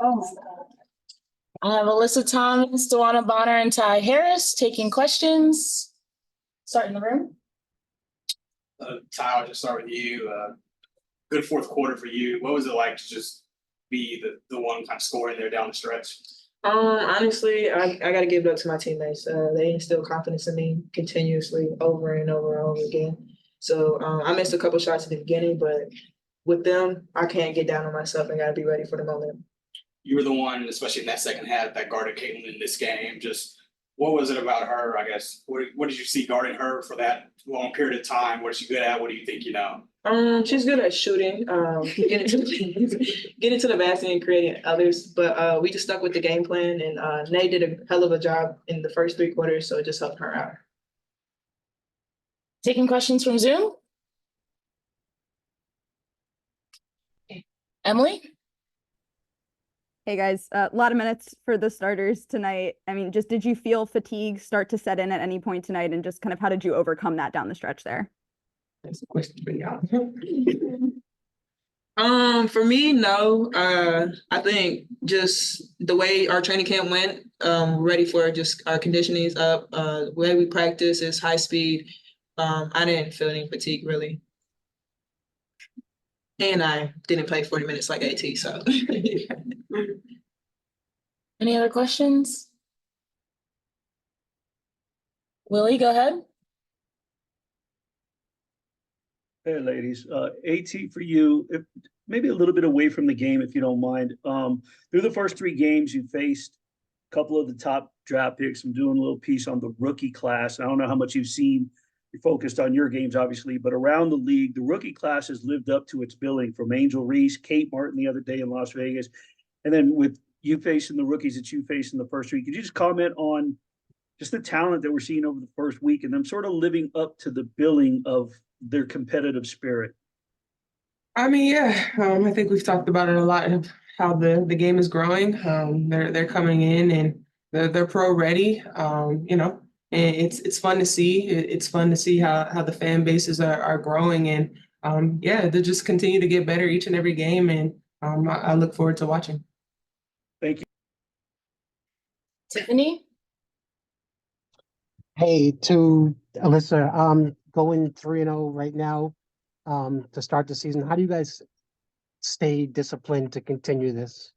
Oh my God. I have Alyssa Thomas, Dewanna Bonner, and Ty Harris taking questions. Start in the room. Ty, I'll just start with you. Good fourth quarter for you. What was it like to just be the one kind of scoring there down the stretch? Honestly, I got to give it up to my teammates. They instill confidence in me continuously over and over and over again. So I missed a couple shots at the beginning, but with them, I can't get down on myself and got to be ready for the moment. You were the one, especially in that second half, that guarded Caitlin in this game. Just what was it about her, I guess? What did you see guarding her for that long period of time? What is she good at? What do you think you know? She's good at shooting, getting to the basket and creating others. But we just stuck with the game plan, and Nate did a hell of a job in the first 3 quarters, so it just helped her out. Taking questions from Zoom. Emily? Hey guys, a lot of minutes for the starters tonight. I mean, just did you feel fatigue start to set in at any point tonight, and just kind of how did you overcome that down the stretch there? That's a question for y'all. For me, no. I think just the way our training camp went, ready for just our conditioning is up. The way we practice is high speed. I didn't feel any fatigue really. And I didn't play 40 minutes like AT, so. Any other questions? Willie, go ahead. Hey, ladies. AT for you, maybe a little bit away from the game, if you don't mind. Through the first 3 games, you faced a couple of the top draft picks. I'm doing a little piece on the rookie class. I don't know how much you've seen. You're focused on your games, obviously, but around the league, the rookie class has lived up to its billing, from Angel Reese, Kate Martin the other day in Las Vegas. And then with you facing the rookies that you faced in the first week, could you just comment on just the talent that we're seeing over the first week and them sort of living up to the billing of their competitive spirit? I mean, yeah, I think we've talked about it a lot of how the game is growing. They're coming in and they're pro ready. And it's fun to see. It's fun to see how the fan bases are growing, and they just continue to get better each and every game, and I look forward to watching. Thank you. Tiffany? Hey, to Alyssa, going 3-0 right now to start the season. How do you guys stay disciplined to continue this?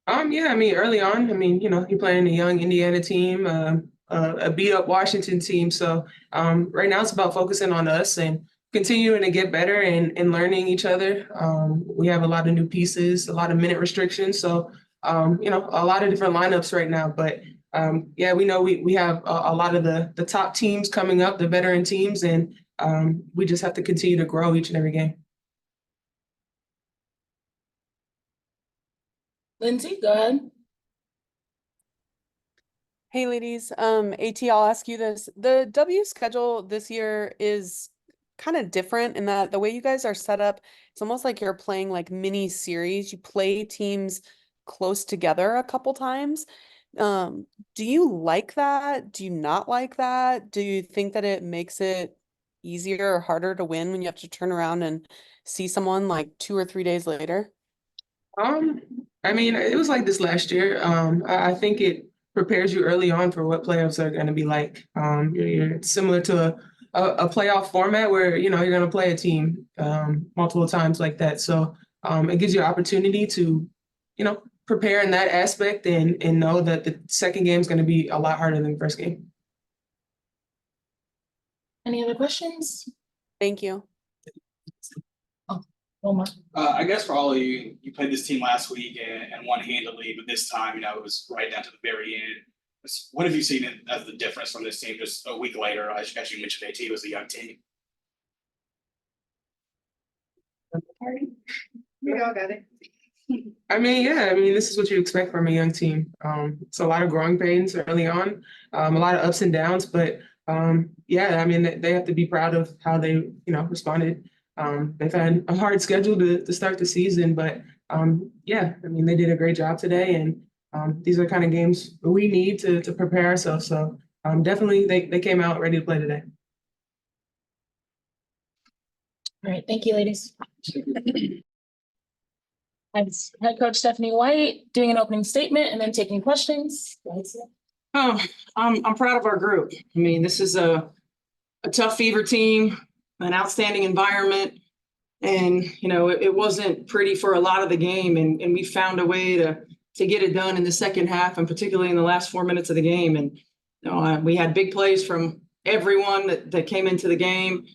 I mean, early on, you're playing a young Indiana team, a beat up Washington team. So right now it's about focusing on us and continuing to get better and learning each other. We have a lot of new pieces, a lot of minute restrictions. So, a lot of different lineups right now. But we know we have a lot of the top teams coming up, the veteran teams, and we just have to continue to grow each and every game. Lindsay, go ahead. Hey ladies, AT, I'll ask you this. The W schedule this year is kind of different in that the way you guys are set up, it's almost like you're playing like mini series. You play teams close together a couple times. Do you like that? Do you not like that? Do you think that it makes it easier or harder to win when you have to turn around and see someone like 2 or 3 days later? I mean, it was like this last year. I think it prepares you early on for what playoffs are going to be like. It's similar to a playoff format where, you're going to play a team multiple times like that. So it gives you an opportunity to, prepare in that aspect and know that the second game is going to be a lot harder than the first game. Any other questions? Thank you. I guess for all of you, you played this team last week and won handily, but this time, it was right down to the very end. What have you seen as the difference from this team just a week later? As you mentioned, AT was a young team. We all got it. This is what you expect from a young team. It's a lot of growing pains early on, a lot of ups and downs, but they have to be proud of how they, responded. They've had a hard schedule to start the season, but they did a great job today, and these are the kind of games we need to prepare ourselves. So definitely they came out ready to play today. All right, thank you, ladies. As head coach Stephanie White doing an opening statement and then taking questions. Go ahead, Steph. I'm proud of our group. I mean, this is a tough Fever team, an outstanding environment. And, it wasn't pretty for a lot of the game. And we found a way to get it done in the second half, and particularly in the last 4 minutes of the game. And we had big plays from everyone that came into the game.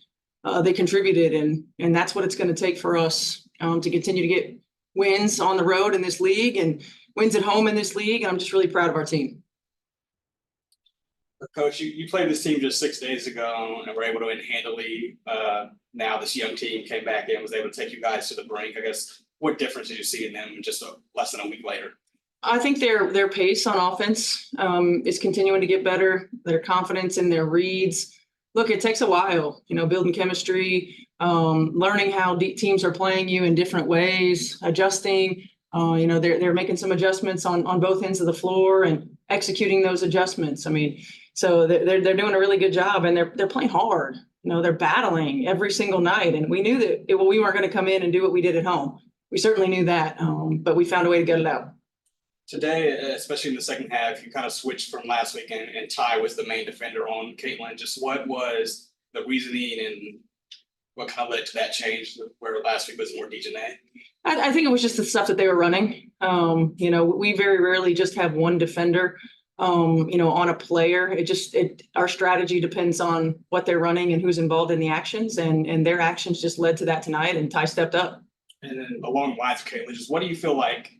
They contributed, and that's what it's going to take for us to continue to get wins on the road in this league and wins at home in this league. And I'm just really proud of our team. Coach, you played this team just 6 days ago and were able to win handily. Now this young team came back in, was able to take you guys to the brink. I guess, what difference did you see in them just less than a week later? I think their pace on offense is continuing to get better. Their confidence in their reads. Look, it takes a while, building chemistry, learning how teams are playing you in different ways, adjusting. They're making some adjustments on both ends of the floor and executing those adjustments. I mean, so they're doing a really good job, and they're playing hard. They're battling every single night, and we knew that we weren't going to come in and do what we did at home. We certainly knew that, but we found a way to get it out. Today, especially in the second half, you kind of switched from last week, and Ty was the main defender on Caitlin. Just what was the reasoning and what kind of led to that change where last week was more Dejanay? I think it was just the stuff that they were running. We very rarely just have one defender, on a player. Our strategy depends on what they're running and who's involved in the actions, and their actions just led to that tonight, and Ty stepped up. And then along the lines of Caitlin, just what do you feel like,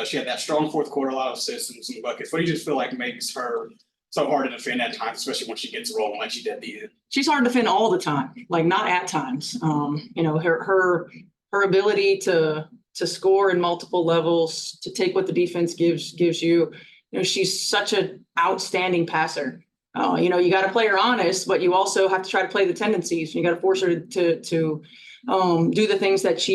she had that strong fourth quarter, a lot of assists and some buckets. What do you just feel like makes her so hard to defend at times, especially when she gets rolling like she did at the end? She's hard to defend all the time, like not at times. Her ability to score in multiple levels, to take what the defense gives you. She's such an outstanding passer. You got to play her honest, but you also have to try to play the tendencies. You got to force her to do the things that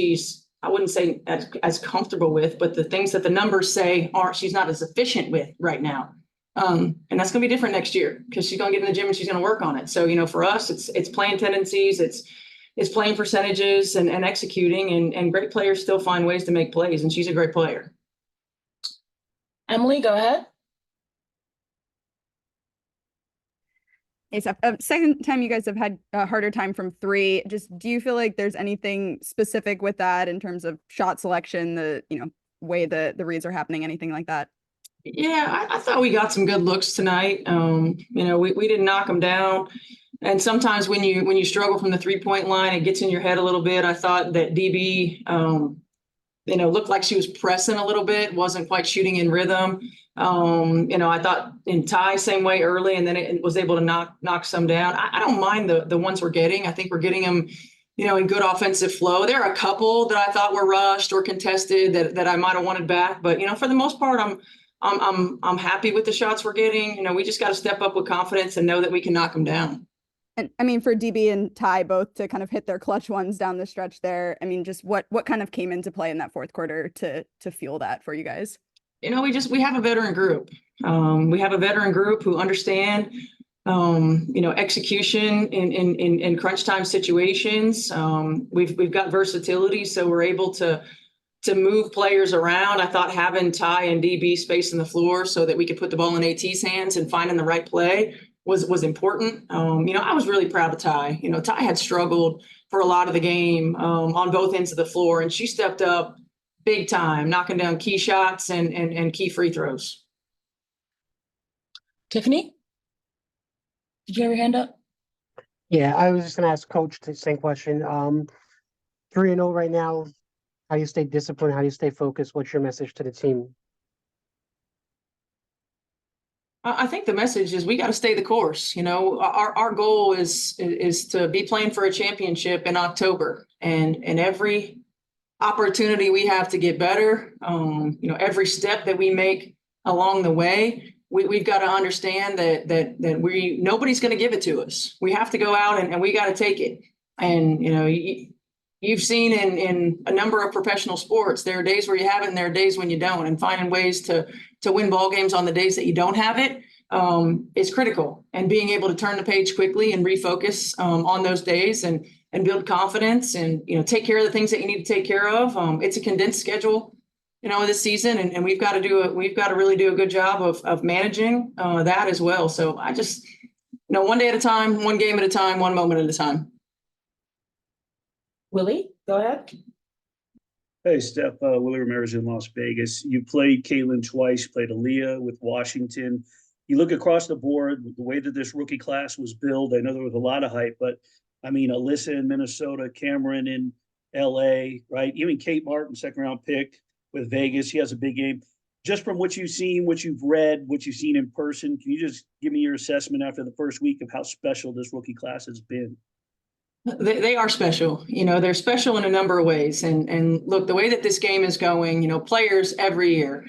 I wouldn't say as comfortable with, but the things that the numbers say she's not as efficient with right now. And that's going to be different next year because she's going to get in the gym and she's going to work on it. So, for us, it's playing tendencies, it's playing percentages and executing, and great players still find ways to make plays, and she's a great player. Emily, go ahead. Hey, Steph, second time you guys have had a harder time from three. Just do you feel like there's anything specific with that in terms of shot selection, the way the reads are happening, anything like that? Yeah, I thought we got some good looks tonight. We didn't knock them down. And sometimes when you struggle from the 3-point line, it gets in your head a little bit. I thought that DB, looked like she was pressing a little bit, wasn't quite shooting in rhythm. I thought in Ty, same way early, and then it was able to knock some down. I don't mind the ones we're getting. I think we're getting them, in good offensive flow. There are a couple that I thought were rushed or contested that I might have wanted back. But, for the most part, I'm happy with the shots we're getting. We just got to step up with confidence and know that we can knock them down. And I mean, for DB and Ty both to kind of hit their clutch ones down the stretch there, I mean, just what kind of came into play in that fourth quarter to fuel that for you guys? We have a veteran group. We have a veteran group who understand, execution in crunch time situations. We've got versatility, so we're able to move players around. I thought having Ty and DB spacing the floor so that we could put the ball in AT's hands and finding the right play was important. I was really proud of Ty. Ty had struggled for a lot of the game on both ends of the floor, and she stepped up big time, knocking down key shots and key free throws. Tiffany, did you have your hand up? Yeah, I was just going to ask Coach the same question. 3-0 right now. How do you stay disciplined? How do you stay focused? What's your message to the team? I think the message is we got to stay the course. Our goal is to be playing for a championship in October, and every opportunity we have to get better, every step that we make along the way, we've got to understand that nobody's going to give it to us. We have to go out and we got to take it. And you've seen in a number of professional sports, there are days where you have it and there are days when you don't, and finding ways to win ball games on the days that you don't have it is critical. And being able to turn the page quickly and refocus on those days and build confidence and take care of the things that you need to take care of. It's a condensed schedule this season, and we've got to really do a good job of managing that as well. So I just, one day at a time, one game at a time, one moment at a time. Willie, go ahead. Hey, Steph, Willie Ramirez in Las Vegas. You played Caitlin twice, played Aaliyah with Washington. You look across the board, the way that this rookie class was built, I know there was a lot of hype, but I mean, Alyssa in Minnesota, Cameron in LA, right? Even Kate Martin, second round pick with Vegas. She has a big game. Just from what you've seen, what you've read, what you've seen in person, can you just give me your assessment after the first week of how special this rookie class has been? They are special. They're special in a number of ways. And look, the way that this game is going, players every year,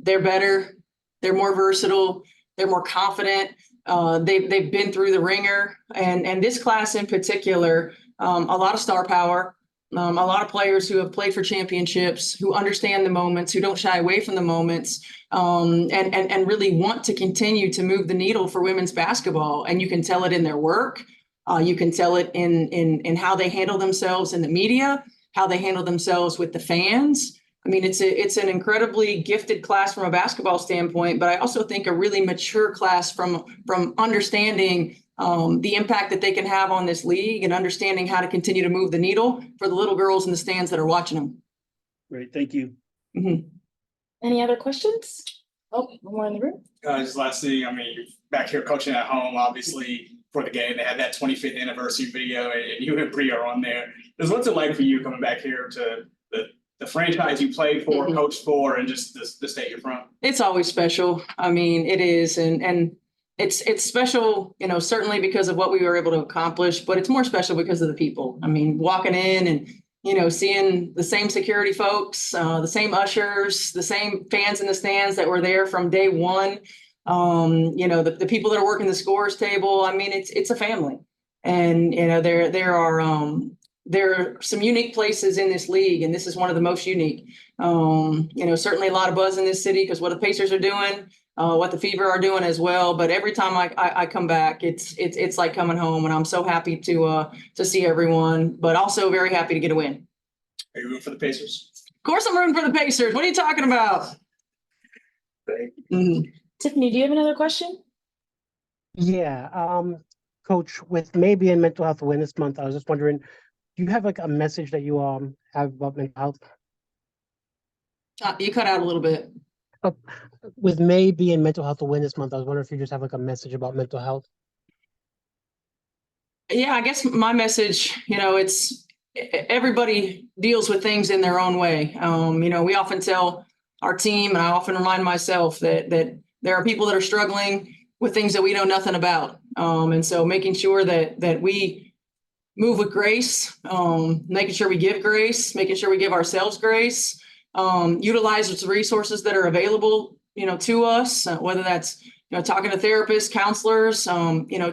they're better, they're more versatile, they're more confident. They've been through the ringer, and this class in particular, a lot of star power, a lot of players who have played for championships, who understand the moments, who don't shy away from the moments, and really want to continue to move the needle for women's basketball. And you can tell it in their work. You can tell it in how they handle themselves in the media, how they handle themselves with the fans. I mean, it's an incredibly gifted class from a basketball standpoint, but I also think a really mature class from understanding the impact that they can have on this league and understanding how to continue to move the needle for the little girls in the stands that are watching them. Great, thank you. Mm-hmm. Any other questions? Oh, one more in the room. Just last thing, I mean, you're back here coaching at home, obviously, for the game. They had that 25th anniversary video, and you and Bree are on there. What's it like for you coming back here to the franchise you played for, Mm-hmm. coached for, and just the state you're from? It's always special. I mean, it is, and it's special, certainly because of what we were able to accomplish, but it's more special because of the people. I mean, walking in and seeing the same security folks, the same ushers, the same fans in the stands that were there from day one. The people that are working the scores table. I mean, it's a family, and there are some unique places in this league, and this is one of the most unique. Certainly a lot of buzz in this city because what the Pacers are doing, what the Fever are doing as well. But every time I come back, it's like coming home, and I'm so happy to see everyone, but also very happy to get a win. Are you rooting for the Pacers? Of course, I'm rooting for the Pacers. What are you talking about? Mm-hmm. Tiffany, do you have another question? Yeah, Coach, with May being Mental Health Awareness Month, I was just wondering, do you have like a message that you have about mental health? You cut out a little bit. With May being Mental Health Awareness Month, I was wondering if you just have like a message about mental health. Yeah, I guess my message, it's everybody deals with things in their own way. We often tell our team, and I often remind myself that there are people that are struggling with things that we know nothing about. And so making sure that we move with grace, making sure we give grace, making sure we give ourselves grace, utilize the resources that are available, to us, whether that's, talking to therapists, counselors,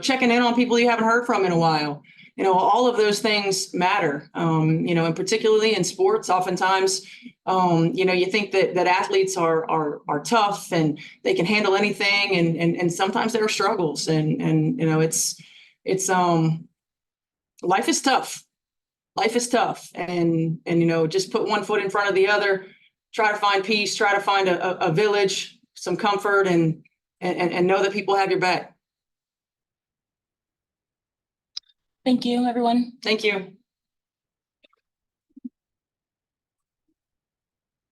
checking in on people you haven't heard from in a while. All of those things matter, and particularly in sports, oftentimes, you think that athletes are tough and they can handle anything. And sometimes there are struggles and it's life is tough. Life is tough. And just put one foot in front of the other, try to find peace, try to find a village, some comfort and know that people have your back. Thank you, everyone. Thank you.